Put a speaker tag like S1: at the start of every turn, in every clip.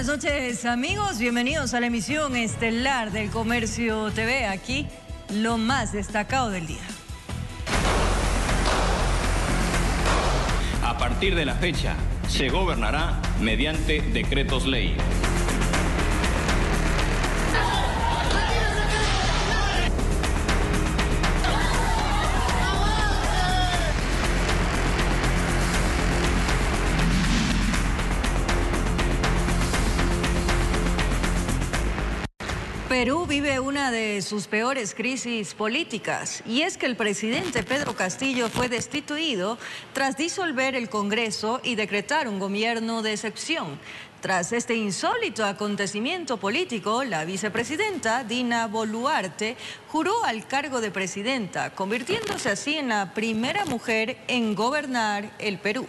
S1: buenas noches, amigos. Bienvenidos a la emisión estelar del Comercio TV. Aquí lo más destacado del día.
S2: A partir de la fecha, se gobernará mediante decretos ley.
S1: Perú vive una de sus peores crisis políticas, y es que el presidente Pedro Castillo fue destituido tras disolver el Congreso y decretar un gobierno de excepción. Tras este insólito acontecimiento político, la vicepresidenta Dina Boluarte juró al cargo de presidenta, convirtiéndose así en la primera mujer en gobernar el Perú.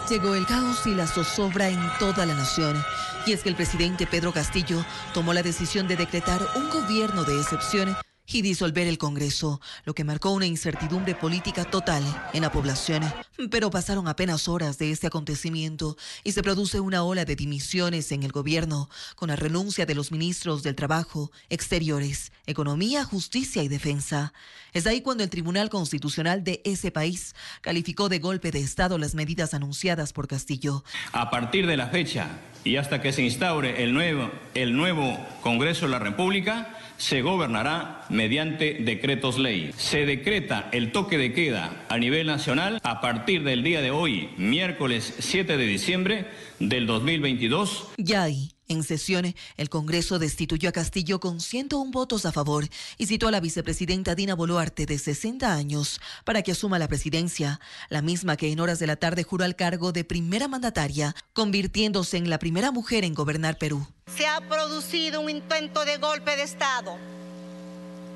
S3: Llegó el caos y la zozobra en toda la nación. Y es que el presidente Pedro Castillo tomó la decisión de decretar un gobierno de excepción y disolver el Congreso, lo que marcó una incertidumbre política total en la población. Pero pasaron apenas horas de este acontecimiento y se produce una ola de dimisiones en el gobierno, con la renuncia de los ministros del Trabajo, Exteriores, Economía, Justicia y Defensa. Es ahí cuando el Tribunal Constitucional de ese país calificó de golpe de Estado las medidas anunciadas por Castillo.
S2: A partir de la fecha y hasta que se instaure el nuevo Congreso de la República, se gobernará mediante decretos ley. Se decreta el toque de queda a nivel nacional a partir del día de hoy, miércoles 7 de diciembre del 2022.
S3: Ya ahí, en sesión, el Congreso destituyó a Castillo con 101 votos a favor y citó a la vicepresidenta Dina Boluarte, de 60 años, para que asuma la presidencia, la misma que en horas de la tarde juró al cargo de primera mandataria, convirtiéndose en la primera mujer en gobernar Perú.
S4: Se ha producido un intento de golpe de Estado,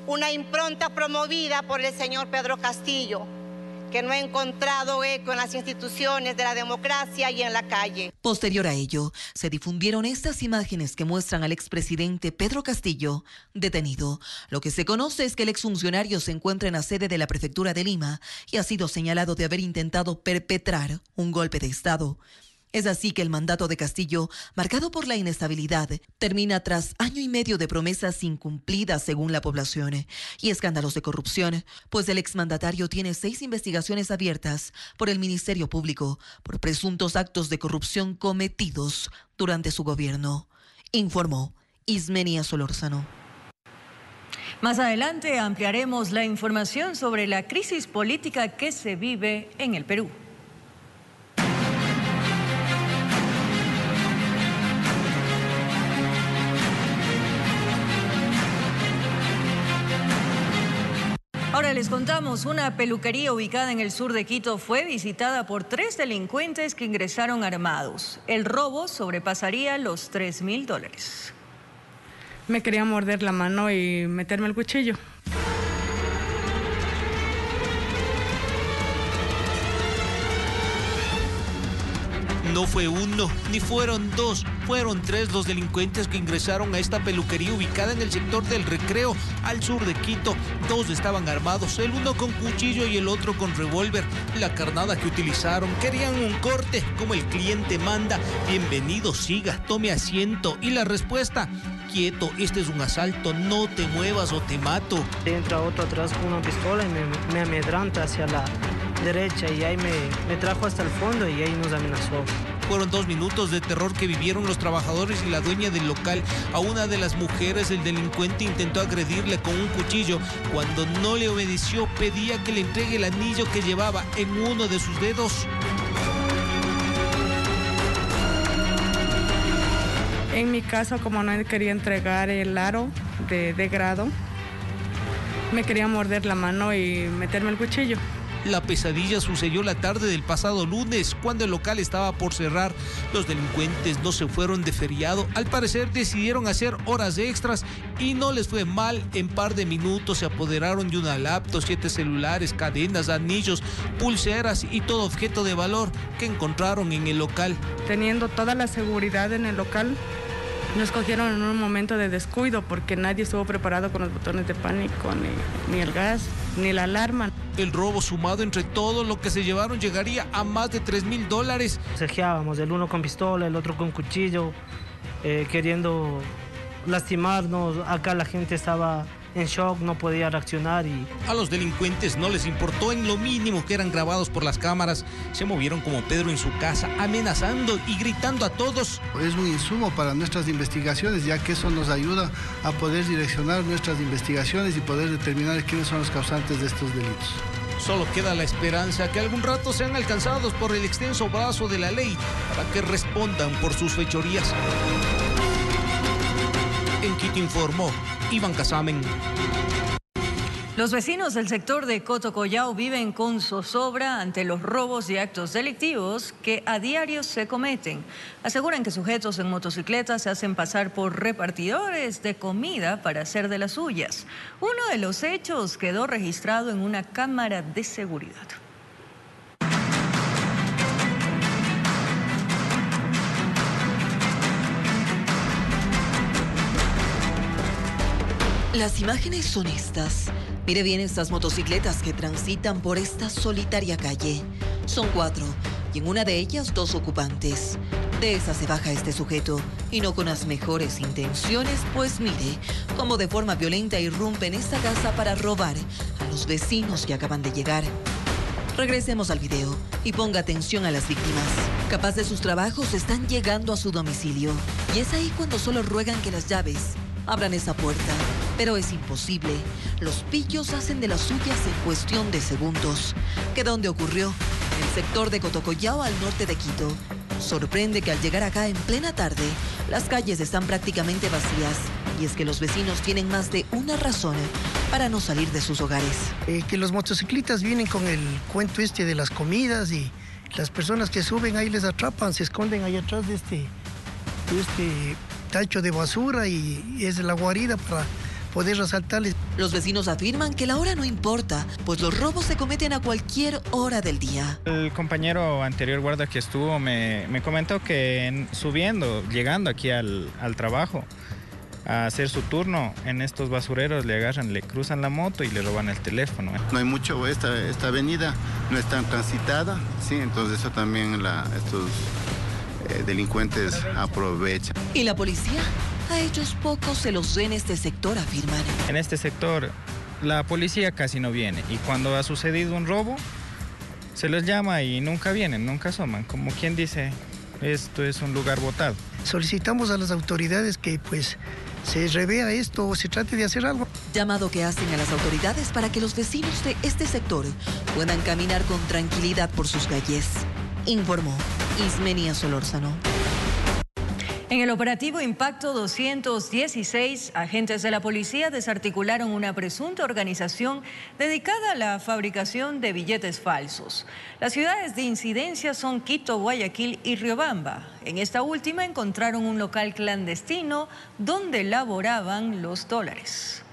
S4: una impronta promovida por el señor Pedro Castillo, que no ha encontrado eco en las instituciones de la democracia y en la calle.
S3: Posterior a ello, se difundieron estas imágenes que muestran al expresidente Pedro Castillo detenido. Lo que se conoce es que el exfuncionario se encuentra en la sede de la prefectura de Lima y ha sido señalado de haber intentado perpetrar un golpe de Estado. Es así que el mandato de Castillo, marcado por la inestabilidad, termina tras año y medio de promesas incumplidas según la población y escándalos de corrupción, pues el exmandatario tiene 6 investigaciones abiertas por el Ministerio Público por presuntos actos de corrupción cometidos durante su gobierno, informó Ismenia Solórzano.
S1: Más adelante ampliaremos la información sobre la crisis política que se vive en el Perú. Ahora les contamos, una peluquería ubicada en el sur de Quito fue visitada por 3 delincuentes que ingresaron armados. El robo sobrepasaría los $3.000.
S5: Me quería morder la mano y meterme el cuchillo.
S6: No fue uno, ni fueron dos, fueron 3 los delincuentes que ingresaron a esta peluquería ubicada en el sector del Recreo, al sur de Quito. 2 estaban armados, el uno con cuchillo y el otro con revólver. La carnada que utilizaron, querían un corte, como el cliente manda. Bienvenido, siga, tome asiento. Y la respuesta: quieto, este es un asalto, no te muevas o te mato.
S7: Entra otro atrás con una pistola y me amedranta hacia la derecha y ahí me trajo hasta el fondo y ahí nos amenazó.
S6: Fueron 2 minutos de terror que vivieron los trabajadores y la dueña del local. A una de las mujeres el delincuente intentó agredirle con un cuchillo. Cuando no le obedeció, pedía que le entregue el anillo que llevaba en uno de sus dedos.
S5: En mi caso, como no quería entregar el aro de grado, me quería morder la mano y meterme el cuchillo.
S6: La pesadilla sucedió la tarde del pasado lunes, cuando el local estaba por cerrar. Los delincuentes no se fueron de feriado. Al parecer decidieron hacer horas extras y no les fue mal. En par de minutos se apoderaron de una laptop, 7 celulares, cadenas, anillos, pulseras y todo objeto de valor que encontraron en el local.
S5: Teniendo toda la seguridad en el local, Nos cogieron en un momento de descuido porque nadie estuvo preparado con los botones de pánico, ni el gas, ni la alarma.
S6: El robo sumado entre todo lo que se llevaron llegaría a más de $3,000.
S7: Cejeábamos, el uno con pistola, el otro con cuchillo, queriendo lastimarnos. Acá la gente estaba en shock, no podía reaccionar.
S6: A los delincuentes no les importó en lo mínimo que eran grabados por las cámaras. Se movieron como Pedro en su casa, amenazando y gritando a todos.
S8: Es un insumo para nuestras investigaciones, ya que eso nos ayuda a poder direccionar nuestras investigaciones y poder determinar quiénes son los causantes de estos delitos.
S6: Solo queda la esperanza que algún rato sean alcanzados por el extenso brazo de la ley para que respondan por sus fechorías. En Quito informó Iván Casamen.
S1: Los vecinos del sector de Cotocollao viven con zozobra ante los robos y actos delictivos que a diario se cometen. Aseguran que sujetos en motocicletas se hacen pasar por repartidores de comida para hacer de las suyas. Uno de los hechos quedó registrado en una cámara de seguridad.
S3: Las imágenes son estas. Mire bien estas motocicletas que transitan por esta solitaria calle. Son 4 y en una de ellas 2 ocupantes. De esa se baja este sujeto y no con las mejores intenciones, pues mire cómo de forma violenta irrumpe en esta casa para robar a los vecinos que acaban de llegar. Regresemos al video y ponga atención a las víctimas. Capaz de sus trabajos, están llegando a su domicilio y es ahí cuando solo ruegan que las llaves abran esa puerta, pero es imposible. Los pillos hacen de las suyas en cuestión de segundos. ¿Qué dónde ocurrió? En el sector de Cotocollao, al norte de Quito. Sorprende que al llegar acá en plena tarde, las calles están prácticamente vacías. Y es que los vecinos tienen más de una razón para no salir de sus hogares.
S9: Que los motociclistas vienen con el cuento de las comidas y las personas que suben ahí les atrapan, se esconden ahí atrás de este tacho de basura y es la guarida para poder asaltarles.
S3: Los vecinos afirman que la hora no importa, pues los robos se cometen a cualquier hora del día.
S10: El compañero anterior guarda que estuvo me comentó que llegando aquí al trabajo a hacer su turno, en estos basureros le agarran, le cruzan la moto y le roban el teléfono.
S11: No hay mucho, esta avenida no es tan transitada, sí, entonces eso también estos delincuentes aprovechan.
S3: ¿Y la policía? A ellos pocos se los ve en este sector, afirman.
S10: En este sector la policía casi no viene y cuando ha sucedido un robo se les llama y nunca vienen, nunca asoman. Como quien dice, esto es un lugar botado.
S9: Solicitamos a las autoridades que pues se revea esto o se trate de hacer algo.
S3: Llamado que hacen a las autoridades para que los vecinos de este sector puedan caminar con tranquilidad por sus calles. Informó Ismenia Solórzano.
S1: En el operativo Impacto 216, agentes de la policía desarticularon una presunta organización dedicada a la fabricación de billetes falsos. Las ciudades de incidencia son Quito, Guayaquil y Riobamba. En esta última encontraron un local clandestino donde elaboraban los dólares.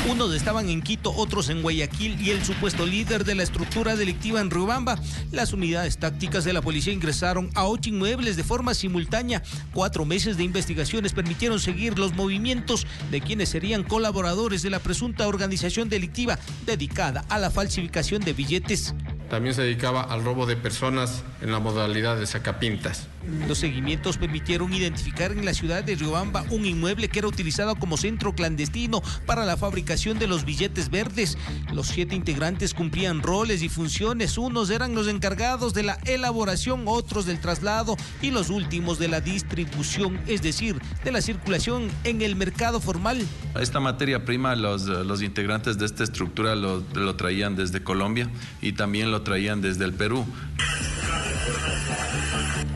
S6: Unos estaban en Quito, otros en Guayaquil y el supuesto líder de la estructura delictiva en Riobamba. Las unidades tácticas de la policía ingresaron a 8 inmuebles de forma simultánea. 4 meses de investigaciones permitieron seguir los movimientos de quienes serían colaboradores de la presunta organización delictiva dedicada a la falsificación de billetes.
S12: También se dedicaba al robo de personas en la modalidad de sacapintas.
S6: Los seguimientos permitieron identificar en la ciudad de Riobamba un inmueble que era utilizado como centro clandestino para la fabricación de los billetes verdes. Los 7 integrantes cumplían roles y funciones. Unos eran los encargados de la elaboración, otros del traslado y los últimos de la distribución, es decir, de la circulación en el mercado formal.
S13: Esta materia prima los integrantes de esta estructura lo traían desde Colombia y también lo traían desde el Perú.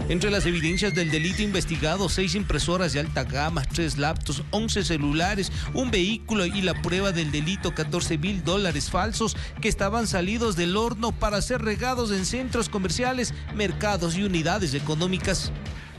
S6: Entre las evidencias del delito investigado, 6 impresoras de alta gama, 3 laptops, 11 celulares, un vehículo y la prueba del delito, $14,000 falsos que estaban salidos del horno para ser regados en centros comerciales, mercados y unidades económicas.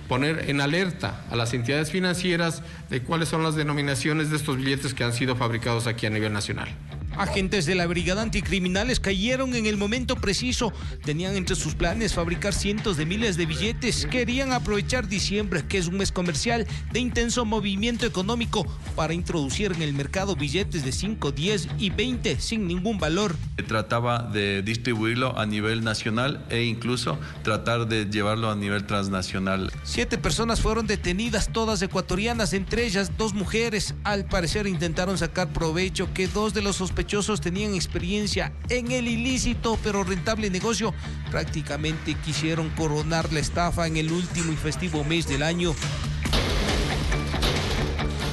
S12: Poner en alerta a las entidades financieras de cuáles son las denominaciones de estos billetes que han sido fabricados aquí a nivel nacional.
S6: Agentes de la Brigada Anticriminales cayeron en el momento preciso. Tenían entre sus planes fabricar cientos de miles de billetes. Querían aprovechar diciembre, que es un mes comercial de intenso movimiento económico, para introducir en el mercado billetes de 5, 10 y 20 sin ningún valor.
S13: Trataba de distribuirlo a nivel nacional e incluso tratar de llevarlo a nivel transnacional.
S6: 7 personas fueron detenidas, todas ecuatorianas, entre ellas 2 mujeres. Al parecer intentaron sacar provecho que 2 de los sospechosos tenían experiencia en el ilícito pero rentable negocio. Prácticamente quisieron coronar la estafa en el último y festivo mes del año.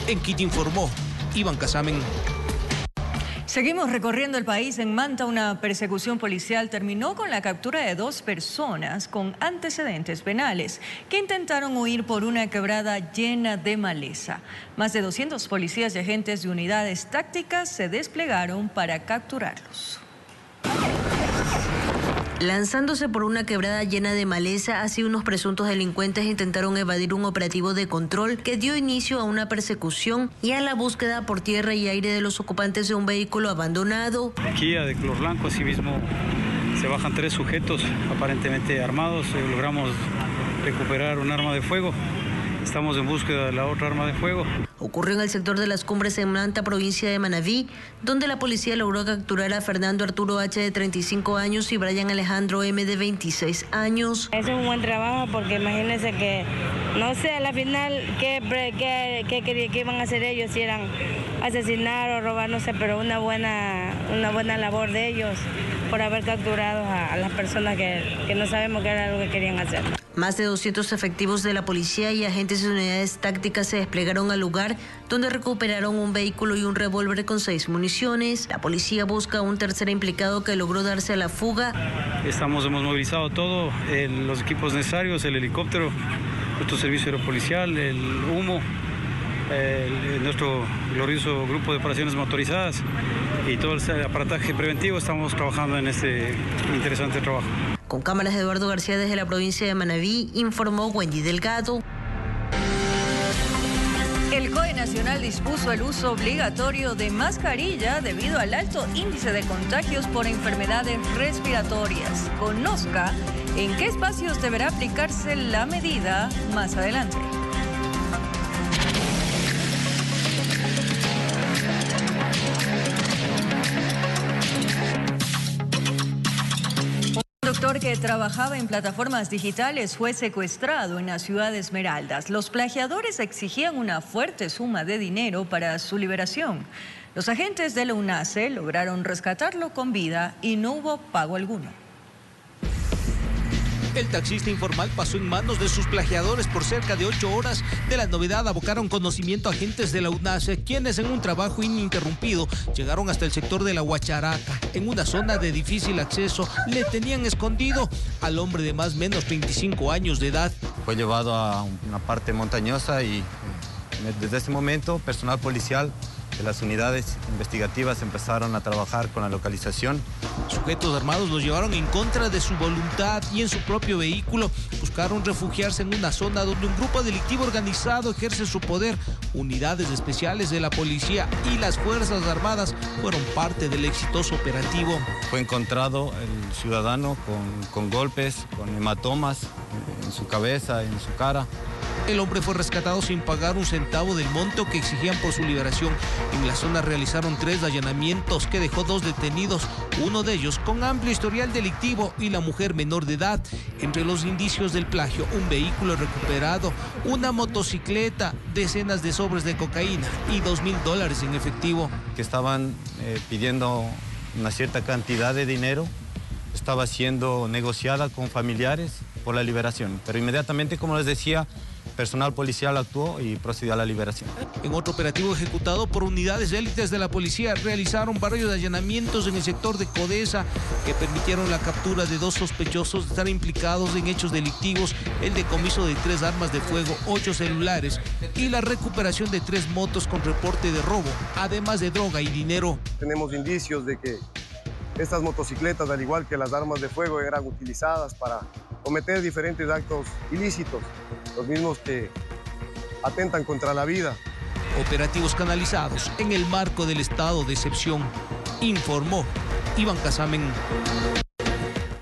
S6: En Quito informó Iván Casamen.
S1: Seguimos recorriendo el país. En Manta, una persecución policial terminó con la captura de 2 personas con antecedentes penales que intentaron huir por una quebrada llena de maleza. Más de 200 policías y agentes de unidades tácticas se desplegaron para capturarlos.
S14: Lanzándose por una quebrada llena de maleza, así unos presuntos delincuentes intentaron evadir un operativo de control que dio inicio a una persecución y a la búsqueda por tierra y aire de los ocupantes de un vehículo abandonado.
S15: Kia de color blanco, asimismo se bajan 3 sujetos aparentemente armados. Logramos recuperar un arma de fuego. Estamos en búsqueda de la otra arma de fuego.
S14: Ocurrió en el sector de Las Cumbres en Manta, provincia de Manabí, donde la policía logró capturar a Fernando Arturo H. de 35 años y Brian Alejandro M. de 26 años.
S16: Es un buen trabajo porque imagínense que, no sé, a la final qué iban a hacer ellos, si eran asesinar o robar, no sé, pero una buena labor de ellos por haber capturado a las personas que no sabemos qué era lo que querían hacer.
S14: Más de 200 efectivos de la policía y agentes de unidades tácticas se desplegaron al lugar, donde recuperaron un vehículo y un revólver con 6 municiones. La policía busca a un tercer implicado que logró darse a la fuga.
S15: Hemos movilizado todo, los equipos necesarios, el helicóptero, nuestro servicio aeropolicial, el humo, nuestro glorioso grupo de operaciones motorizadas y todo el aparataje preventivo. Estamos trabajando en este interesante trabajo.
S14: Con cámaras de Eduardo García desde la provincia de Manabí, informó Wendy Delgado.
S1: El COE Nacional dispuso el uso obligatorio de mascarilla debido al alto índice de contagios por enfermedades respiratorias. Conozca en qué espacios deberá aplicarse la medida más adelante. Un doctor que trabajaba en plataformas digitales fue secuestrado en la ciudad de Esmeraldas. Los plagiadores exigían una fuerte suma de dinero para su liberación. Los agentes de la UNACE lograron rescatarlo con vida y no hubo pago alguno.
S6: El taxista informal pasó en manos de sus plagiadores por cerca de 8 horas. De la novedad abocaron conocimiento a agentes de la UNACE, quienes en un trabajo ininterrumpido llegaron hasta el sector de la Huacharaca. En una zona de difícil acceso le tenían escondido al hombre de más o menos 25 años de edad.
S17: Fue llevado a una parte montañosa y desde ese momento personal policial de las unidades investigativas empezaron a trabajar con la localización.
S6: Sujetos armados los llevaron en contra de su voluntad y en su propio vehículo. Buscaron refugiarse en una zona donde un grupo delictivo organizado ejerce su poder. Unidades especiales de la policía y las Fuerzas Armadas fueron parte del exitoso operativo.
S17: Fue encontrado el ciudadano con golpes, con hematomas en su cabeza, en su cara.
S6: El hombre fue rescatado sin pagar un centavo del monto que exigían por su liberación. En la zona realizaron 3 allanamientos que dejó 2 detenidos, uno de ellos con amplio historial delictivo y la mujer menor de edad. Entre los indicios del plagio, un vehículo recuperado, una motocicleta, decenas de sobres de cocaína y $2.000 en efectivo.
S17: Que estaban pidiendo una cierta cantidad de dinero, estaba siendo negociada con familiares por la liberación, pero inmediatamente, como les decía, personal policial actuó y procedió a la liberación.
S6: En otro operativo ejecutado por unidades élites de la policía, realizaron varios allanamientos en el sector de Codesa que permitieron la captura de 2 sospechosos de estar implicados en hechos delictivos, el decomiso de 3 armas de fuego, 8 celulares y la recuperación de 3 motos con reporte de robo, además de droga y dinero.
S18: Tenemos indicios de que estas motocicletas, al igual que las armas de fuego, eran utilizadas para cometer diferentes actos ilícitos, los mismos que atentan contra la vida.
S6: Operativos canalizados en el marco del estado de excepción. informó Iván Casamen.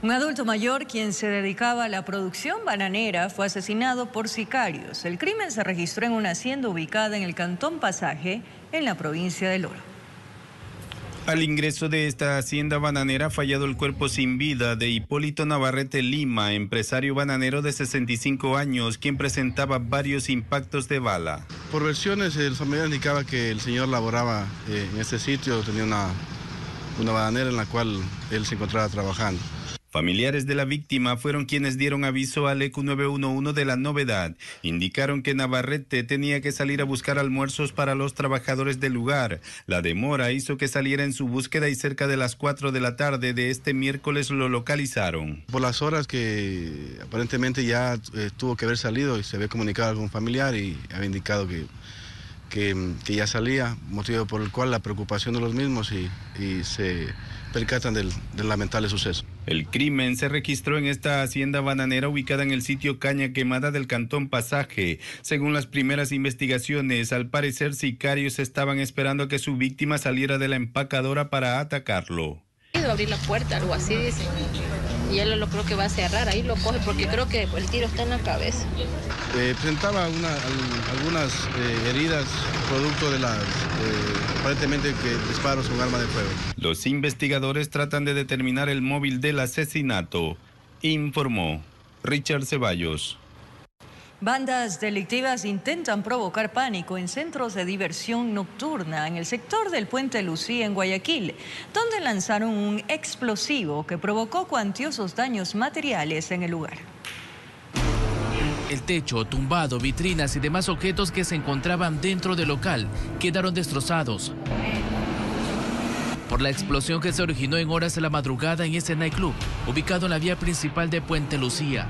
S1: Un adulto mayor, quien se dedicaba a la producción bananera, fue asesinado por sicarios. El crimen se registró en una hacienda ubicada en el cantón Pasaje, en la provincia del Oro.
S19: Al ingreso de esta hacienda bananera ha fallado el cuerpo sin vida de Hipólito Navarrete Lima, empresario bananero de 65 años, quien presentaba varios impactos de bala.
S8: Por versiones, el familiar indicaba que el señor laboraba en este sitio, tenía una bananera en la cual él se encontraba trabajando.
S19: Familiares de la víctima fueron quienes dieron aviso al ECU 911 de la novedad. Indicaron que Navarrete tenía que salir a buscar almuerzos para los trabajadores del lugar. La demora hizo que saliera en su búsqueda y cerca de las 4 de la tarde de este miércoles lo localizaron.
S8: Por las horas que aparentemente ya tuvo que haber salido y se había comunicado con un familiar y había indicado que ya salía, motivo por el cual la preocupación de los mismos y se percatan del lamentable suceso.
S19: El crimen se registró en esta hacienda bananera ubicada en el sitio Caña Quemada del cantón Pasaje. Según las primeras investigaciones, al parecer sicarios estaban esperando a que su víctima saliera de la empacadora para atacarlo.
S20: Abrir la puerta, algo así dice, y él lo creo que va a cerrar, ahí lo coge porque creo que el tiro está en la cabeza.
S8: Presentaba algunas heridas producto de las aparentemente disparos con arma de fuego.
S19: Los investigadores tratan de determinar el móvil del asesinato, informó Richard Ceballos.
S1: Bandas delictivas intentan provocar pánico en centros de diversión nocturna en el sector del Puente Lucía en Guayaquil, donde lanzaron un explosivo que provocó cuantiosos daños materiales en el lugar.
S21: El techo, tumbado, vitrinas y demás objetos que se encontraban dentro del local quedaron destrozados por la explosión que se originó en horas de la madrugada en ese nightclub, ubicado en la vía principal de Puente Lucía.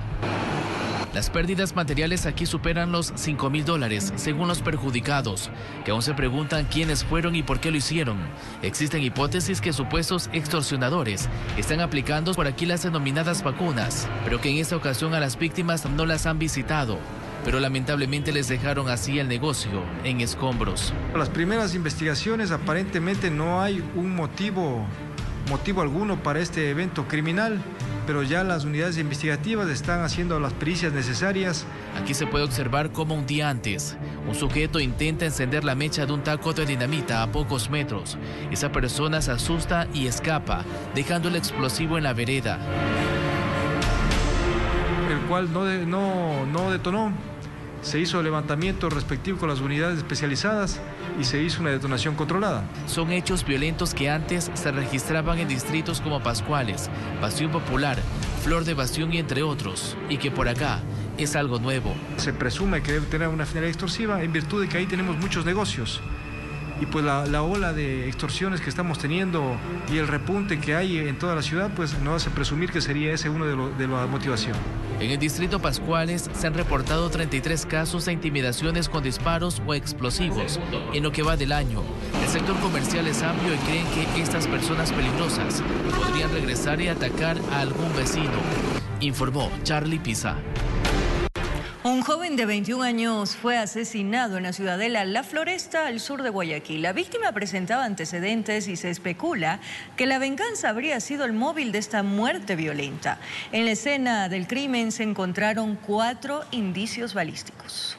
S21: Las pérdidas materiales aquí superan los $5.000, según los perjudicados, que aún se preguntan quiénes fueron y por qué lo hicieron. Existen hipótesis que supuestos extorsionadores están aplicando por aquí las denominadas vacunas, pero que en esta ocasión a las víctimas no las han visitado, pero lamentablemente les dejaron así el negocio en escombros.
S22: Las primeras investigaciones aparentemente no hay un motivo alguno para este evento criminal, pero ya las unidades investigativas están haciendo las pericias necesarias.
S21: Aquí se puede observar cómo un día antes, un sujeto intenta encender la mecha de un taco de dinamita a pocos metros. Esa persona se asusta y escapa, dejando el explosivo en la vereda.
S22: El cual no detonó. Se hizo el levantamiento respectivo con las unidades especializadas y se hizo una detonación controlada.
S21: Son hechos violentos que antes se registraban en distritos como Pascuales, Bastión Popular, Flor de Bastión y entre otros, y que por acá es algo nuevo.
S22: Se presume que debe tener una finalidad extorsiva en virtud de que ahí tenemos muchos negocios. Y pues la ola de extorsiones que estamos teniendo y el repunte que hay en toda la ciudad, pues nos hace presumir que sería ese uno de la motivación.
S21: En el distrito Pascuales se han reportado 33 casos de intimidaciones con disparos o explosivos en lo que va del año. El sector comercial es amplio y creen que estas personas peligrosas podrían regresar y atacar a algún vecino, informó Charlie Pisa.
S1: Un joven de 21 años fue asesinado en la ciudadela La Floresta, al sur de Guayaquil. La víctima presentaba antecedentes y se especula que la venganza habría sido el móvil de esta muerte violenta. En la escena del crimen se encontraron 4 indicios balísticos.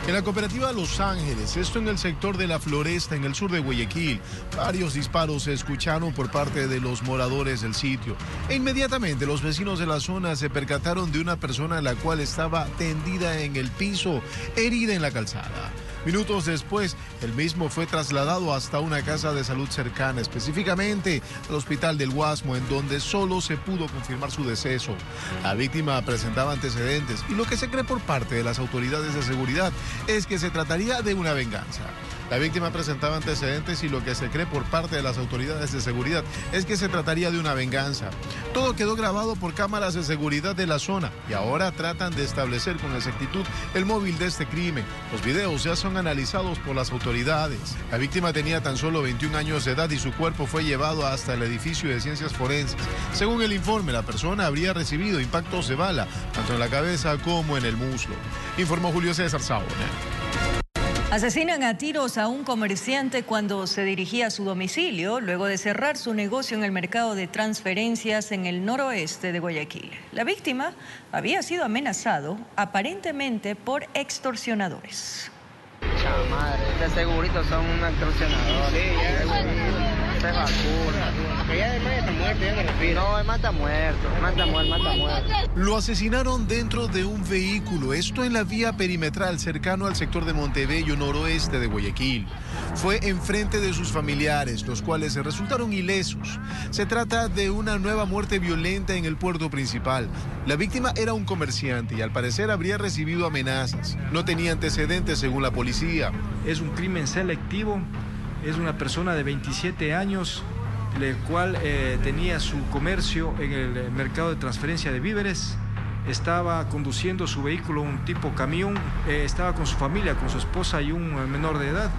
S23: En la cooperativa Los Ángeles, esto en el sector de La Floresta, en el sur de Guayaquil, varios disparos se escucharon por parte de los moradores del sitio. E inmediatamente los vecinos de la zona se percataron de una persona la cual estaba tendida en el piso, herida en la calzada. Minutos después, el mismo fue trasladado hasta una casa de salud cercana, específicamente al Hospital del Guasmo, en donde solo se pudo confirmar su deceso. La víctima presentaba antecedentes y lo que se cree por parte de las autoridades de seguridad es que se trataría de una venganza. La víctima presentaba antecedentes y lo que se cree por parte de las autoridades de seguridad es que se trataría de una venganza. Todo quedó grabado por cámaras de seguridad de la zona y ahora tratan de establecer con exactitud el móvil de este crimen. Los videos ya son analizados por las autoridades. La víctima tenía tan solo 21 años de edad y su cuerpo fue llevado hasta el edificio de ciencias forenses. Según el informe, la persona habría recibido impactos de bala, tanto en la cabeza como en el muslo. Informó Julio César Saona.
S1: Asesinan a tiros a un comerciante cuando se dirigía a su domicilio, luego de cerrar su negocio en el mercado de transferencias en el noroeste de Guayaquil. La víctima había sido amenazado, aparentemente por extorsionadores.
S2: Madre, de segurito son un extorsionador. Se vacuna. Que ya además está muerto, ya me refiero. No, además está muerto,
S23: Lo asesinaron dentro de un vehículo, esto en la vía perimetral cercano al sector de Montebello, noroeste de Guayaquil. Fue enfrente de sus familiares, los cuales resultaron ilesos. Se trata de una nueva muerte violenta en el puerto principal. La víctima era un comerciante y al parecer habría recibido amenazas. No tenía antecedentes según la policía.
S22: Es un crimen selectivo. Es una persona de 27 años, el cual tenía su comercio en el mercado de transferencia de víveres. Estaba conduciendo su vehículo, un tipo camión. Estaba con su familia, con su esposa y un menor de edad.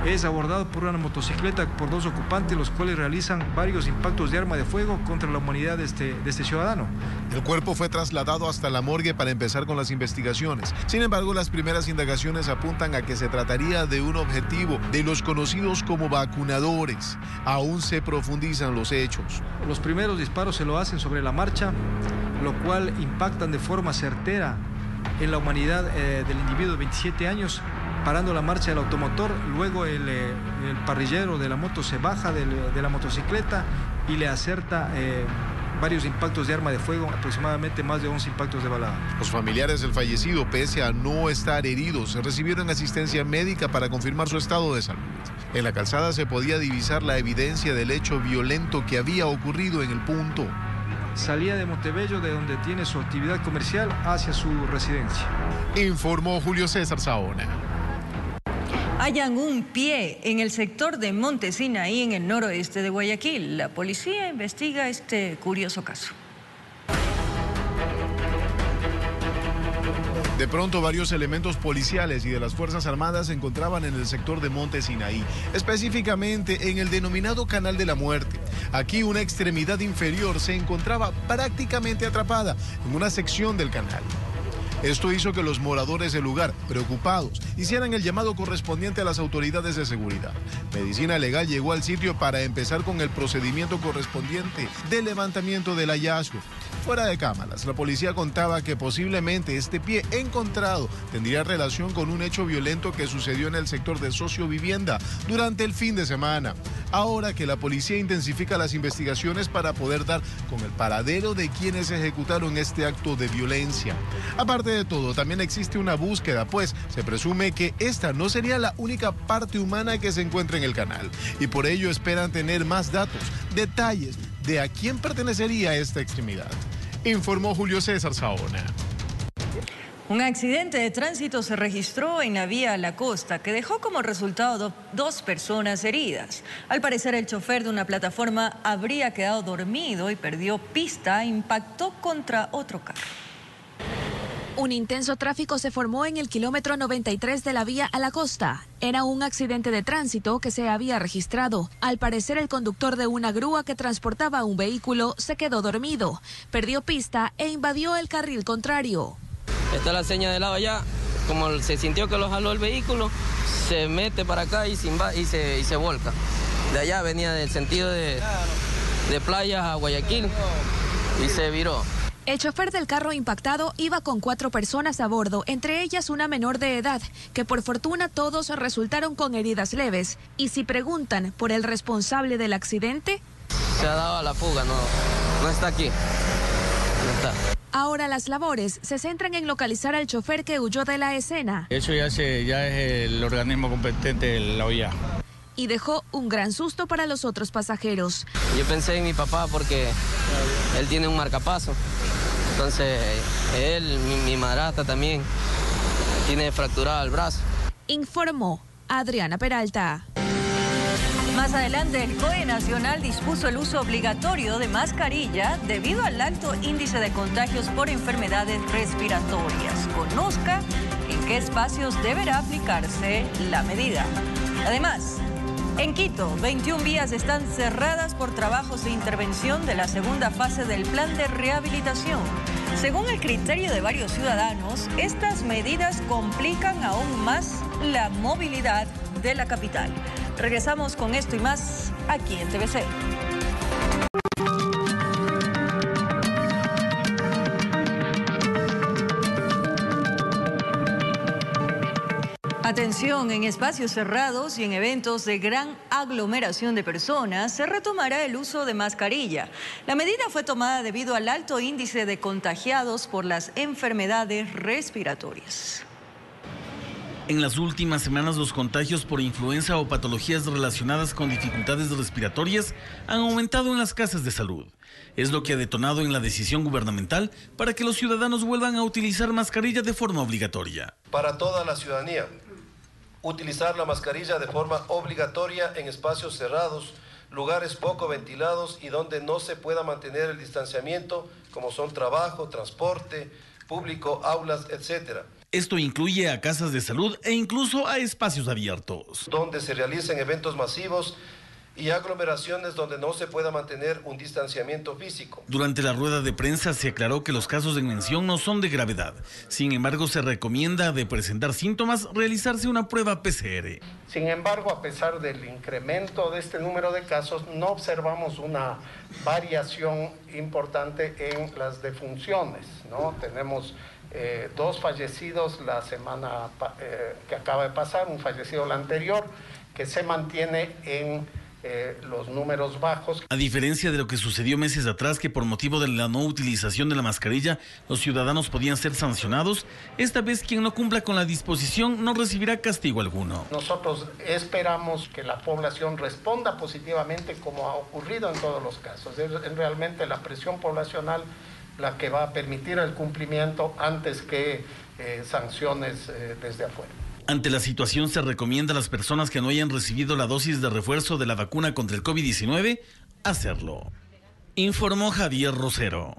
S22: Es abordado por una motocicleta por dos ocupantes, los cuales realizan varios impactos de arma de fuego contra la humanidad de este ciudadano.
S23: El cuerpo fue trasladado hasta la morgue para empezar con las investigaciones. Sin embargo, las primeras indagaciones apuntan a que se trataría de un objetivo de los conocidos como vacunadores. Aún se profundizan los hechos.
S22: Los primeros disparos se lo hacen sobre la marcha, lo cual impactan de forma certera en la humanidad del individuo de 27 años, parando la marcha del automotor. Luego el parrillero de la moto se baja de la motocicleta y le acerta varios impactos de arma de fuego, aproximadamente más de 11 impactos de balada.
S23: Los familiares del fallecido, pese a no estar heridos, recibieron asistencia médica para confirmar su estado de salud. En la calzada se podía divisar la evidencia del hecho violento que había ocurrido en el punto.
S22: Salía de Montebello, de donde tiene su actividad comercial, hacia su residencia.
S23: Informó Julio César Saona.
S1: Hallan un pie en el sector de Monte Sinaí, en el noroeste de Guayaquil. La policía investiga este curioso caso.
S23: De pronto, varios elementos policiales y de las Fuerzas Armadas se encontraban en el sector de Monte Sinaí, específicamente en el denominado Canal de la Muerte. Aquí una extremidad inferior se encontraba prácticamente atrapada en una sección del canal. Esto hizo que los moradores del lugar, preocupados, hicieran el llamado correspondiente a las autoridades de seguridad. Medicina Legal llegó al sitio para empezar con el procedimiento correspondiente del levantamiento del hallazgo. Fuera de cámaras, la policía contaba que posiblemente este pie encontrado tendría relación con un hecho violento que sucedió en el sector de sociovivienda durante el fin de semana. Ahora que la policía intensifica las investigaciones para poder dar con el paradero de quienes ejecutaron este acto de violencia. Aparte de todo, también existe una búsqueda, pues se presume que esta no sería la única parte humana que se encuentra en el canal y por ello esperan tener más datos, detalles de a quién pertenecería esta extremidad. Informó Julio César Saona.
S1: Un accidente de tránsito se registró en la vía La Costa que dejó como resultado dos personas heridas. Al parecer, el chofer de una plataforma habría quedado dormido y perdió pista e impactó contra otro carro.
S4: Un intenso tráfico se formó en el kilómetro 93 de la vía a la costa. Era un accidente de tránsito que se había registrado. Al parecer, el conductor de una grúa que transportaba un vehículo se quedó dormido, perdió pista e invadió el carril contrario.
S5: Está la seña de lado allá, como se sintió que lo jaló el vehículo, se mete para acá y se volca. De allá venía del sentido de Playas a Guayaquil y se viró.
S4: El chofer del carro impactado iba con 4 personas a bordo, entre ellas una menor de edad, que por fortuna todos resultaron con heridas leves. Y si preguntan por el responsable del accidente,
S5: se ha dado a la fuga, no está aquí. No está.
S4: Ahora las labores se centran en localizar al chofer que huyó de la escena.
S24: Eso ya es el organismo competente, la OIA.
S4: Y dejó un gran susto para los otros pasajeros.
S5: Yo pensé en mi papá porque él tiene un marcapaso. Entonces, él, mi madrastra también, tiene fracturado el brazo.
S4: Informó Adriana Peralta.
S1: Más adelante, el COE Nacional dispuso el uso obligatorio de mascarilla debido al alto índice de contagios por enfermedades respiratorias. Conozca en qué espacios deberá aplicarse la medida. Además, En Quito, 21 vías están cerradas por trabajos de intervención de la segunda fase del plan de rehabilitación. Según el criterio de varios ciudadanos, estas medidas complican aún más la movilidad de la capital. Regresamos con esto y más aquí en TVC. Atención, en espacios cerrados y en eventos de gran aglomeración de personas se retomará el uso de mascarilla. La medida fue tomada debido al alto índice de contagiados por las enfermedades respiratorias.
S7: En las últimas semanas, los contagios por influenza o patologías relacionadas con dificultades respiratorias han aumentado en las casas de salud. Es lo que ha detonado en la decisión gubernamental para que los ciudadanos vuelvan a utilizar mascarilla de forma obligatoria.
S9: Para toda la ciudadanía, utilizar la mascarilla de forma obligatoria en espacios cerrados, lugares poco ventilados y donde no se pueda mantener el distanciamiento, como son trabajo, transporte público, aulas, etc.
S7: Esto incluye a casas de salud e incluso a espacios abiertos.
S9: Donde se realicen eventos masivos y aglomeraciones donde no se pueda mantener un distanciamiento físico.
S7: Durante la rueda de prensa se aclaró que los casos en mención no son de gravedad. Sin embargo, se recomienda de presentar síntomas realizarse una prueba PCR.
S10: Sin embargo, a pesar del incremento de este número de casos, no observamos una variación importante en las defunciones, ¿no? Tenemos 2 fallecidos la semana que acaba de pasar, un fallecido la anterior, que se mantiene en los números bajos.
S7: A diferencia de lo que sucedió meses atrás, que por motivo de la no utilización de la mascarilla los ciudadanos podían ser sancionados, esta vez quien no cumpla con la disposición no recibirá castigo alguno.
S10: Nosotros esperamos que la población responda positivamente como ha ocurrido en todos los casos. Es realmente la presión poblacional la que va a permitir el cumplimiento antes que sanciones desde afuera.
S7: Ante la situación, se recomienda a las personas que no hayan recibido la dosis de refuerzo de la vacuna contra el COVID-19 hacerlo. Informó Javier Rosero.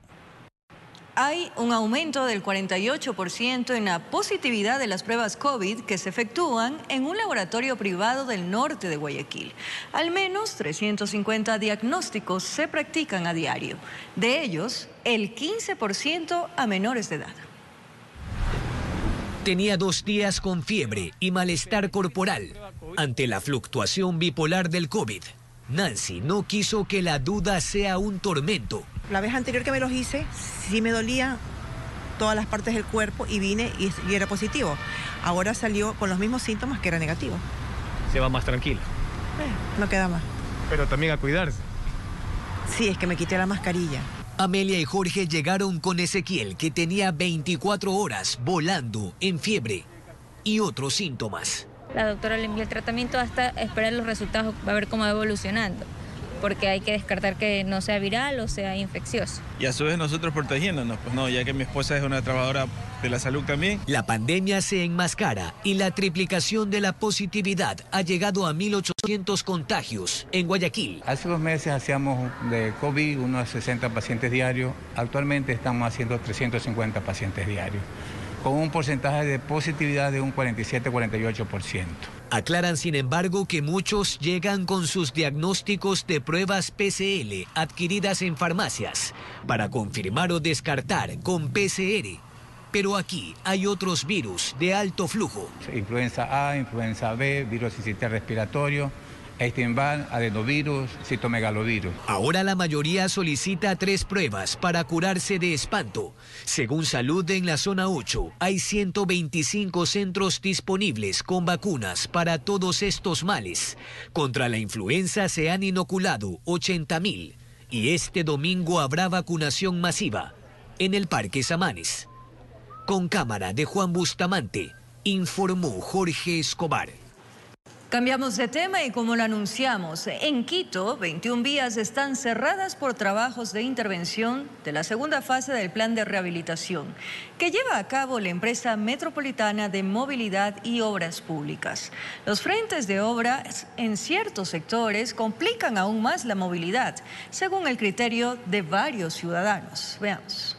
S1: Hay un aumento del 48% en la positividad de las pruebas COVID que se efectúan en un laboratorio privado del norte de Guayaquil. Al menos 350 diagnósticos se practican a diario. De ellos, el 15% a menores de edad.
S11: Tenía 2 días con fiebre y malestar corporal. Ante la fluctuación bipolar del COVID, Nancy no quiso que la duda sea un tormento.
S25: La vez anterior que me los hice, sí me dolía todas las partes del cuerpo y vine y era positivo. Ahora salió con los mismos síntomas que era negativo.
S26: Se va más tranquilo.
S25: No queda más.
S26: Pero también a cuidarse.
S25: Sí, es que me quité la mascarilla.
S11: Amelia y Jorge llegaron con Ezequiel, que tenía 24 horas volando en fiebre y otros síntomas.
S27: La doctora le envió el tratamiento hasta esperar los resultados, va a ver cómo va evolucionando, porque hay que descartar que no sea viral o sea infeccioso.
S28: Y a su vez nosotros protegiéndonos, pues no, ya que mi esposa es una trabajadora de la salud también.
S11: La pandemia se enmascara y la triplicación de la positividad ha llegado a 1.800 contagios en Guayaquil.
S29: Hace 2 meses hacíamos de COVID unos 60 pacientes diarios, actualmente estamos haciendo 350 pacientes diarios, con un porcentaje de positividad de un 47-48%.
S11: Aclaran, sin embargo, que muchos llegan con sus diagnósticos de pruebas PCL adquiridas en farmacias para confirmar o descartar con PCR. Pero aquí hay otros virus de alto flujo.
S29: Influenza A, influenza B, virus sincitial respiratorio, Epstein-Barr, adenovirus, citomegalovirus.
S11: Ahora la mayoría solicita 3 pruebas para curarse de espanto. Según Salud, en la zona 8 hay 125 centros disponibles con vacunas para todos estos males. Contra la influenza se han inoculado 80.000 y este domingo habrá vacunación masiva en el Parque Samanes. Con cámara de Juan Bustamante, informó Jorge Escobar.
S1: Cambiamos de tema y como lo anunciamos, en Quito, 21 vías están cerradas por trabajos de intervención de la segunda fase del plan de rehabilitación que lleva a cabo la empresa metropolitana de movilidad y obras públicas. Los frentes de obras en ciertos sectores complican aún más la movilidad, según el criterio de varios ciudadanos. Veamos.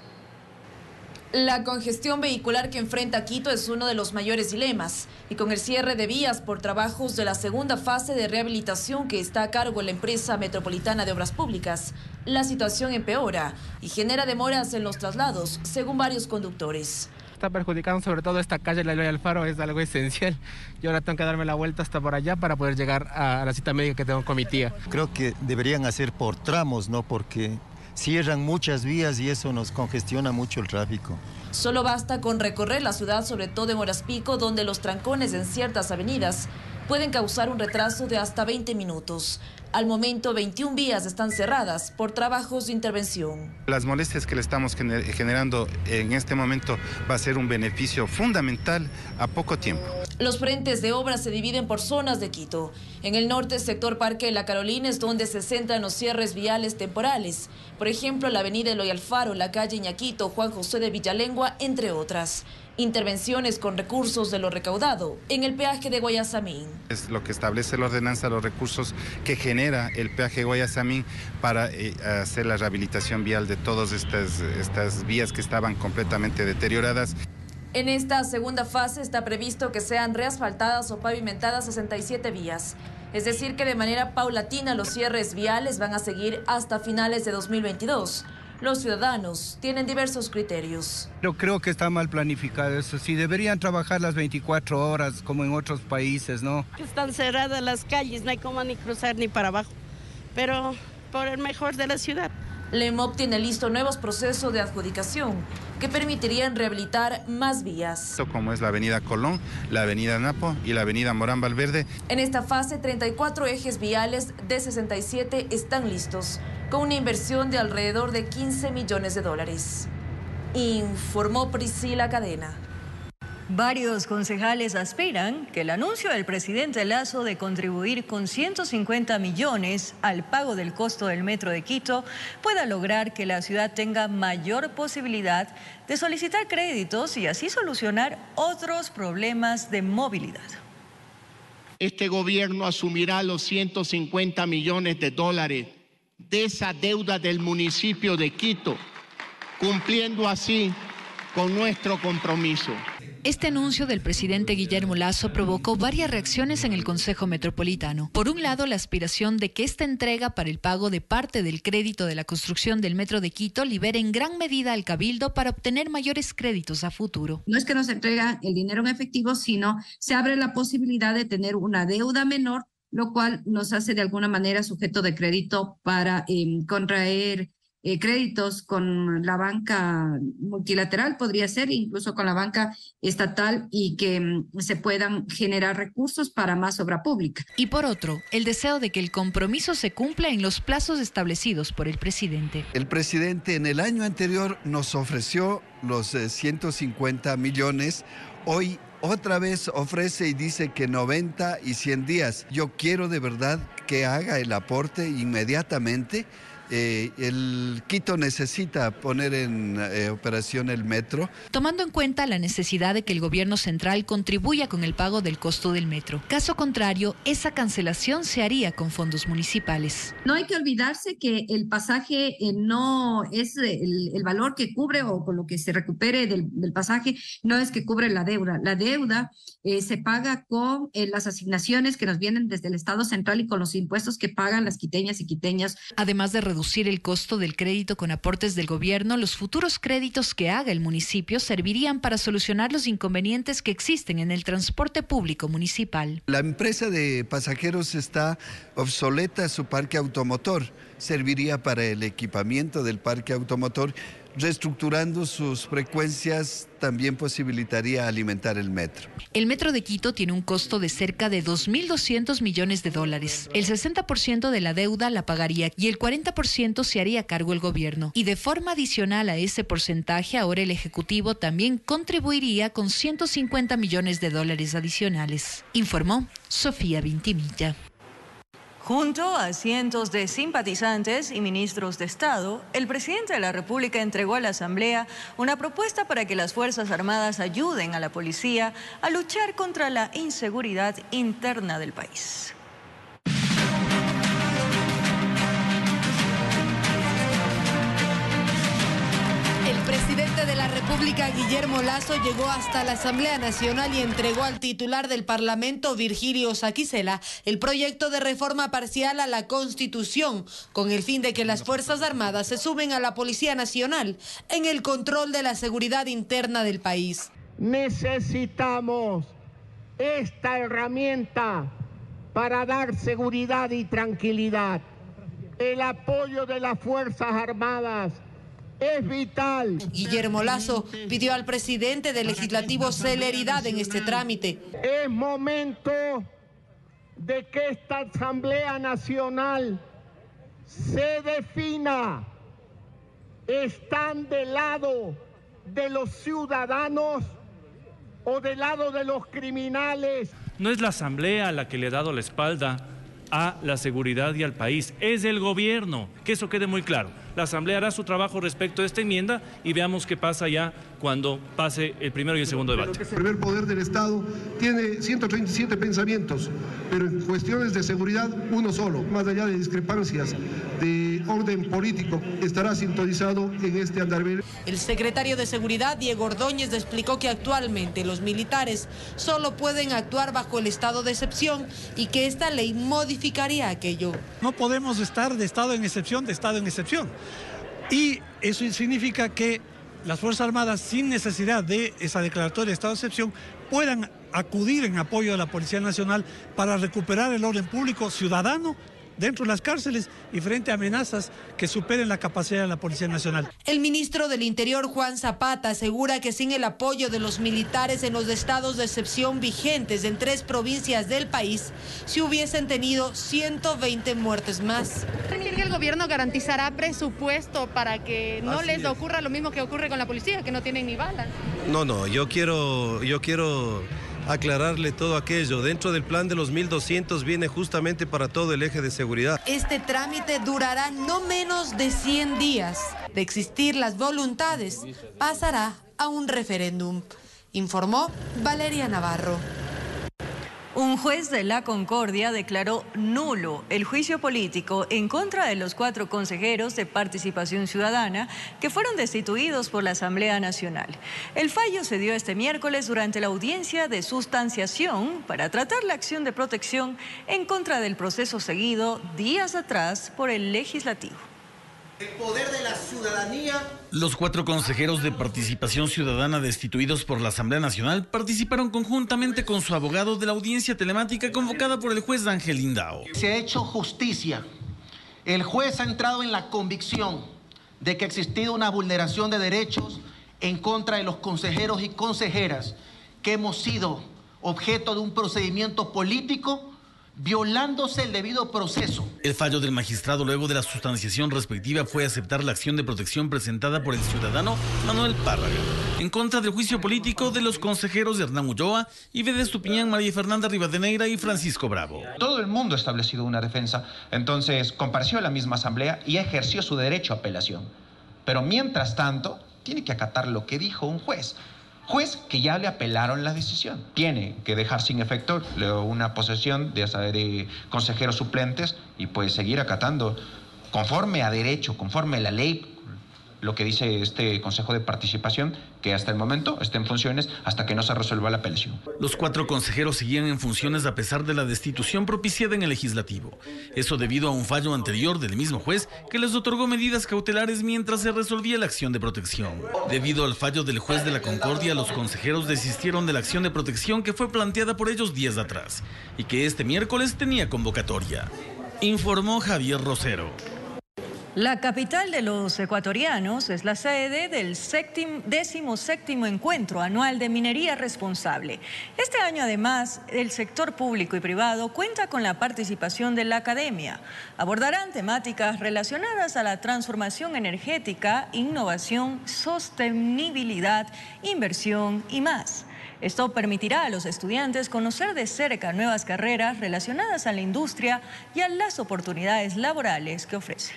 S3: La congestión vehicular que enfrenta Quito es uno de los mayores dilemas, y con el cierre de vías por trabajos de la segunda fase de rehabilitación que está a cargo de la empresa metropolitana de obras públicas, la situación empeora y genera demoras en los traslados, según varios conductores.
S6: Está perjudicando sobre todo esta calle, la Eloy Alfaro, es algo esencial. Yo ahora tengo que darme la vuelta hasta por allá para poder llegar a la cita médica que tengo con mi tía.
S12: Creo que deberían hacer por tramos, ¿no? Porque cierran muchas vías y eso nos congestiona mucho el tráfico.
S3: Solo basta con recorrer la ciudad, sobre todo en horas pico, donde los trancones en ciertas avenidas pueden causar un retraso de hasta 20 minutos. Al momento, 21 vías están cerradas por trabajos de intervención.
S19: Las molestias que le estamos generando en este momento va a ser un beneficio fundamental a poco tiempo.
S3: Los frentes de obra se dividen por zonas de Quito. En el norte, sector Parque de la Carolina es donde se centran los cierres viales temporales. Por ejemplo, la avenida Eloy Alfaro, la calle Iñaquito, Juan José de Villalengua, entre otras. Intervenciones con recursos de lo recaudado en el peaje de Guayasamín.
S19: Es lo que establece la ordenanza, los recursos que genera el peaje de Guayasamín para hacer la rehabilitación vial de todas estas vías que estaban completamente deterioradas.
S3: En esta segunda fase está previsto que sean reasfaltadas o pavimentadas 67 vías. Es decir, que de manera paulatina los cierres viales van a seguir hasta finales de 2022. Los ciudadanos tienen diversos criterios.
S13: Yo creo que está mal planificado eso. Sí, deberían trabajar las 24 horas como en otros países, ¿no?
S14: Están cerradas las calles, no hay como ni cruzar ni para abajo, pero por el mejor de la ciudad.
S3: LEMOP tiene listo nuevos procesos de adjudicación que permitirían rehabilitar más vías.
S19: Como es la avenida Colón, la avenida Napo y la avenida Morán Valverde.
S3: En esta fase, 34 ejes viales de 67 están listos, con una inversión de alrededor de 15 millones de dólares. Informó Priscila Cadena.
S1: Varios concejales aspiran que el anuncio del presidente Lasso de contribuir con 150 millones al pago del costo del metro de Quito pueda lograr que la ciudad tenga mayor posibilidad de solicitar créditos y así solucionar otros problemas de movilidad.
S15: Este gobierno asumirá los 150 millones de dólares de esa deuda del municipio de Quito, cumpliendo así con nuestro compromiso.
S16: Este anuncio del presidente Guillermo Lasso provocó varias reacciones en el Consejo Metropolitano. Por un lado, la aspiración de que esta entrega para el pago de parte del crédito de la construcción del Metro de Quito libere en gran medida al Cabildo para obtener mayores créditos a futuro.
S17: No es que nos entrega el dinero en efectivo, sino se abre la posibilidad de tener una deuda menor, lo cual nos hace de alguna manera sujeto de crédito para contraer créditos con la banca multilateral, podría ser, incluso con la banca estatal, y que se puedan generar recursos para más obra pública.
S16: Y por otro, el deseo de que el compromiso se cumpla en los plazos establecidos por el presidente.
S18: El presidente en el año anterior nos ofreció los 150 millones, hoy otra vez ofrece y dice que 90 y 100 días. Yo quiero de verdad que haga el aporte inmediatamente. El Quito necesita poner en operación el metro.
S16: Tomando en cuenta la necesidad de que el gobierno central contribuya con el pago del costo del metro. Caso contrario, esa cancelación se haría con fondos municipales.
S17: No hay que olvidarse que el pasaje no es el valor que cubre o con lo que se recupere del pasaje, no es que cubre la deuda. La deuda se paga con las asignaciones que nos vienen desde el Estado central y con los impuestos que pagan las quiteñas y quiteños.
S16: Además de reducir el costo del crédito con aportes del gobierno, los futuros créditos que haga el municipio servirían para solucionar los inconvenientes que existen en el transporte público municipal.
S18: La empresa de pasajeros está obsoleta, su parque automotor serviría para el equipamiento del parque automotor. Reestructurando sus frecuencias también posibilitaría alimentar el metro.
S16: El metro de Quito tiene un costo de cerca de 2.200 millones de dólares. El 60% de la deuda la pagaría y el 40% se haría cargo el gobierno. Y de forma adicional a ese porcentaje, ahora el Ejecutivo también contribuiría con 150 millones de dólares adicionales. Informó Sofía Vintimilla.
S1: Junto a cientos de simpatizantes y ministros de Estado, el presidente de la República entregó a la Asamblea una propuesta para que las Fuerzas Armadas ayuden a la policía a luchar contra la inseguridad interna del país.
S16: El
S2: presidente de la República, Guillermo Lasso, llegó hasta la Asamblea Nacional y entregó al titular del Parlamento, Virgilio Saquicela, el proyecto de reforma parcial a la Constitución, con el fin de que las Fuerzas Armadas se sumen a la Policía Nacional en el control de la seguridad interna del país.
S15: Necesitamos esta herramienta para dar seguridad y tranquilidad. El apoyo de las Fuerzas Armadas es vital.
S2: Guillermo Lasso pidió al presidente del Legislativo celeridad en este trámite.
S15: Es momento de que esta Asamblea Nacional se defina. ¿Están del lado de los ciudadanos o del lado de los criminales?
S4: No es la Asamblea la que le ha dado la espalda a la seguridad y al país, es el gobierno, que eso quede muy claro. La Asamblea hará su trabajo respecto a esta enmienda y veamos qué pasa ya cuando pase el primero y el segundo debate.
S5: El primer poder del Estado tiene 137 pensamientos, pero en cuestiones de seguridad uno solo, más allá de discrepancias de orden político, estará sintonizado en este andamiaje.
S2: El secretario de Seguridad, Diego Ordóñez, explicó que actualmente los militares solo pueden actuar bajo el estado de excepción y que esta ley modificaría aquello.
S8: No podemos estar de estado en excepción, y eso significa que las Fuerzas Armadas, sin necesidad de esa declaratoria de estado de excepción, puedan acudir en apoyo de la Policía Nacional para recuperar el orden público ciudadano dentro de las cárceles y frente a amenazas que superen la capacidad de la Policía Nacional.
S2: El ministro del Interior, Juan Zapata, asegura que sin el apoyo de los militares en los estados de excepción vigentes en 3 provincias del país, se hubiesen tenido 120 muertes más.
S20: ¿Creen que el gobierno garantizará presupuesto para que no les ocurra lo mismo que ocurre con la policía, que no tienen ni balas?
S9: No, yo quiero aclararle todo aquello. Dentro del plan de los 1.200 viene justamente para todo el eje de seguridad.
S2: Este trámite durará no menos de 100 días. De existir las voluntades, pasará a un referéndum, informó Valeria Navarro.
S1: Un juez de La Concordia declaró nulo el juicio político en contra de los 4 consejeros de Participación Ciudadana que fueron destituidos por la Asamblea Nacional. El fallo se dio este miércoles durante la audiencia de sustanciación para tratar la acción de protección en contra del proceso seguido días atrás por el Legislativo.
S21: El poder de la ciudadanía.
S7: Los 4 consejeros de Participación Ciudadana destituidos por la Asamblea Nacional participaron conjuntamente con su abogado de la audiencia telemática convocada por el juez Ángel Lindao.
S21: Se ha hecho justicia. El juez ha entrado en la convicción de que ha existido una vulneración de derechos en contra de los consejeros y consejeras que hemos sido objeto de un procedimiento político violándose el debido proceso.
S7: El fallo del magistrado luego de la sustanciación respectiva fue aceptar la acción de protección presentada por el ciudadano Manuel Párraga en contra del juicio político de los consejeros Hernán Ulloa, Ivede Estupiñán, María Fernanda Rivadeneira y Francisco Bravo.
S22: Todo el mundo ha establecido una defensa, entonces compareció a la misma asamblea y ejerció su derecho a apelación. Pero mientras tanto, tiene que acatar lo que dijo un juez. Juez que ya le apelaron la decisión. Tiene que dejar sin efecto una posesión de consejeros suplentes y puede seguir acatando conforme a derecho, conforme a la ley, lo que dice este Consejo de Participación, que hasta el momento está en funciones hasta que no se resuelva la apelación.
S7: Los 4 consejeros seguían en funciones a pesar de la destitución propiciada en el Legislativo. Eso debido a un fallo anterior del mismo juez que les otorgó medidas cautelares mientras se resolvía la acción de protección. Debido al fallo del juez de La Concordia, los consejeros desistieron de la acción de protección que fue planteada por ellos días atrás y que este miércoles tenía convocatoria. Informó Javier Rosero.
S1: La capital de los ecuatorianos es la sede del 17º Encuentro Anual de Minería Responsable. Este año, además, el sector público y privado cuenta con la participación de la academia. Abordarán temáticas relacionadas a la transformación energética, innovación, sostenibilidad, inversión y más. Esto permitirá a los estudiantes conocer de cerca nuevas carreras relacionadas a la industria y a las oportunidades laborales que ofrece.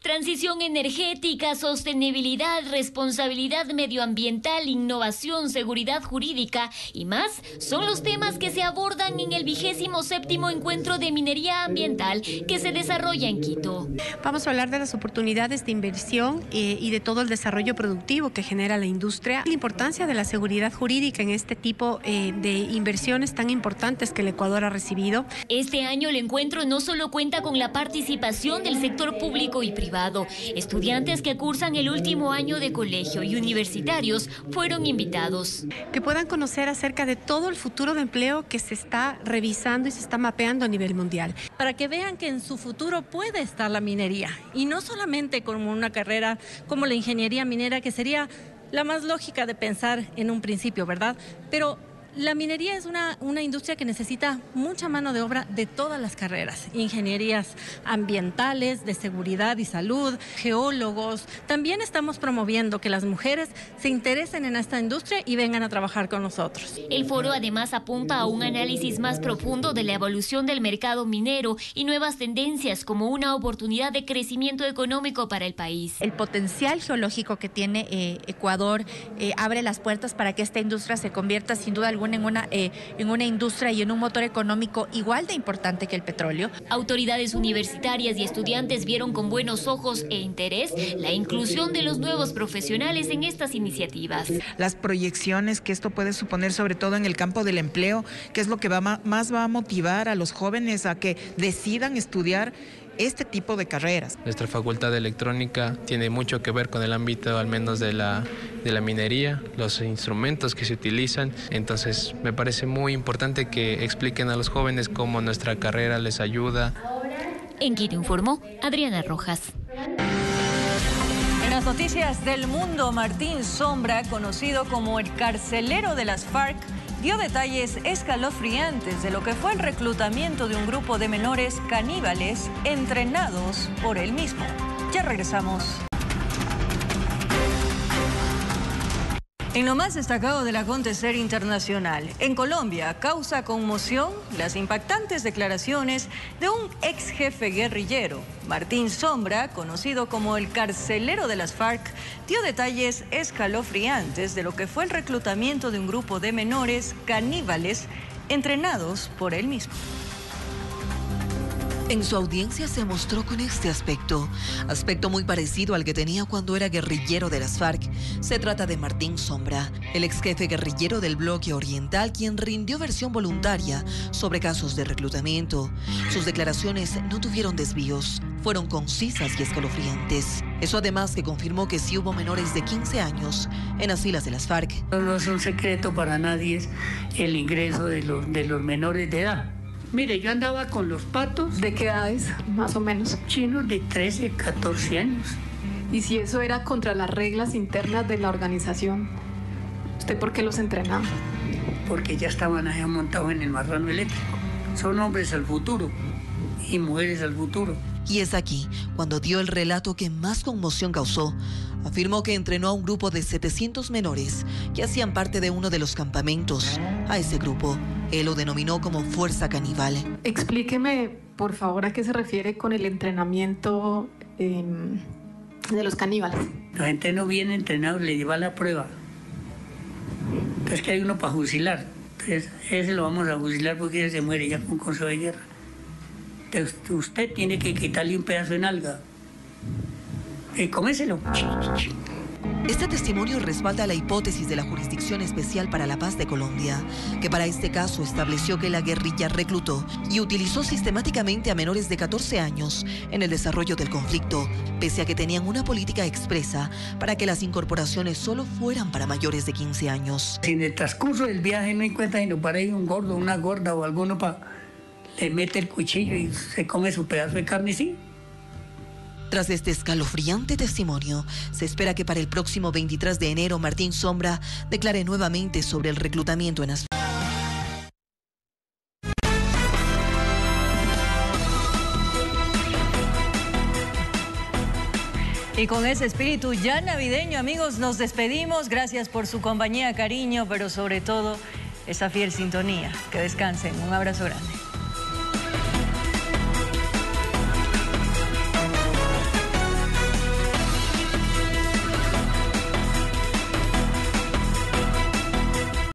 S10: Transición energética, sostenibilidad, responsabilidad medioambiental, innovación, seguridad jurídica y más son los temas que se abordan en el 27º Encuentro de Minería Ambiental que se desarrolla en Quito.
S11: Vamos a hablar de las oportunidades de inversión y de todo el desarrollo productivo que genera la industria, la importancia de la seguridad jurídica en este tipo de inversiones tan importantes que el Ecuador ha recibido.
S10: Este año el encuentro no solo cuenta con la participación del sector público y privado. Estudiantes que cursan el último año de colegio y universitarios fueron invitados.
S11: Que puedan conocer acerca de todo el futuro de empleo que se está revisando y se está mapeando a nivel mundial.
S23: Para que vean que en su futuro puede estar la minería y no solamente como una carrera como la ingeniería minera, que sería la más lógica de pensar en un principio, ¿verdad? Pero la minería es una industria que necesita mucha mano de obra de todas las carreras, ingenierías ambientales, de seguridad y salud, geólogos. También estamos promoviendo que las mujeres se interesen en esta industria y vengan a trabajar con nosotros.
S10: El foro además apunta a un análisis más profundo de la evolución del mercado minero y nuevas tendencias como una oportunidad de crecimiento económico para el país.
S24: El potencial geológico que tiene Ecuador abre las puertas para que esta industria se convierta sin duda alguna en una industria y en un motor económico igual de importante que el petróleo.
S10: Autoridades universitarias y estudiantes vieron con buenos ojos e interés la inclusión de los nuevos profesionales en estas iniciativas.
S25: Las proyecciones que esto puede suponer, sobre todo en el campo del empleo, que es lo que más va a motivar a los jóvenes a que decidan estudiar este tipo de carreras.
S6: Nuestra facultad de electrónica tiene mucho que ver con el ámbito al menos de la minería, los instrumentos que se utilizan, entonces me parece muy importante que expliquen a los jóvenes cómo nuestra carrera les ayuda.
S10: En Quito informó Adriana Rojas.
S1: En las noticias del mundo, Martín Sombra, conocido como el carcelero de las FARC, dio detalles escalofriantes de lo que fue el reclutamiento de un grupo de menores caníbales entrenados por él mismo. Ya regresamos. En lo más destacado del acontecer internacional, en Colombia causa conmoción las impactantes declaraciones de un ex jefe guerrillero. Martín Sombra, conocido como el carcelero de las FARC, dio detalles escalofriantes de lo que fue el reclutamiento de un grupo de menores caníbales entrenados por él mismo.
S26: En su audiencia se mostró con este aspecto muy parecido al que tenía cuando era guerrillero de las FARC. Se trata de Martín Sombra, el ex jefe guerrillero del bloque oriental, quien rindió versión voluntaria sobre casos de reclutamiento. Sus declaraciones no tuvieron desvíos, fueron concisas y escalofriantes. Eso además que confirmó que sí hubo menores de 15 años en las filas de las FARC.
S27: No es un secreto para nadie el ingreso de los menores de edad. Mire, yo andaba con los patos.
S28: ¿De qué edades, más o menos?
S27: Chinos de 13, 14 años.
S28: ¿Y si eso era contra las reglas internas de la organización? ¿Usted por qué los entrenaba?
S27: Porque ya estaban allá montados en el marrano eléctrico. Son hombres al futuro y mujeres al futuro.
S26: Y es aquí cuando dio el relato que más conmoción causó. Afirmó que entrenó a un grupo de 700 menores que hacían parte de uno de los campamentos. A ese grupo, él lo denominó como Fuerza Caníbal.
S28: Explíqueme, por favor, a qué se refiere con el entrenamiento de los caníbales.
S27: Los entrenos bien entrenados, le lleva la prueba. Entonces que hay uno para fusilar. Entonces ese lo vamos a fusilar porque ese se muere ya con consejo de guerra. Entonces usted tiene que quitarle un pedazo de nalga. Coméselo.
S26: Este testimonio respalda la hipótesis de la Jurisdicción Especial para la Paz de Colombia, que para este caso estableció que la guerrilla reclutó y utilizó sistemáticamente a menores de 14 años en el desarrollo del conflicto, pese a que tenían una política expresa para que las incorporaciones solo fueran para mayores de 15 años.
S27: Si en el transcurso del viaje no encuentra sino para ir un gordo, una gorda o alguno le mete el cuchillo y se come su pedazo de carne, sí.
S26: Tras este escalofriante testimonio, se espera que para el próximo 23 de enero Martín Sombra declare nuevamente sobre el reclutamiento en las...
S1: Y con ese espíritu ya navideño, amigos, nos despedimos. Gracias por su compañía, cariño, pero sobre todo esa fiel sintonía. Que descansen. Un abrazo grande.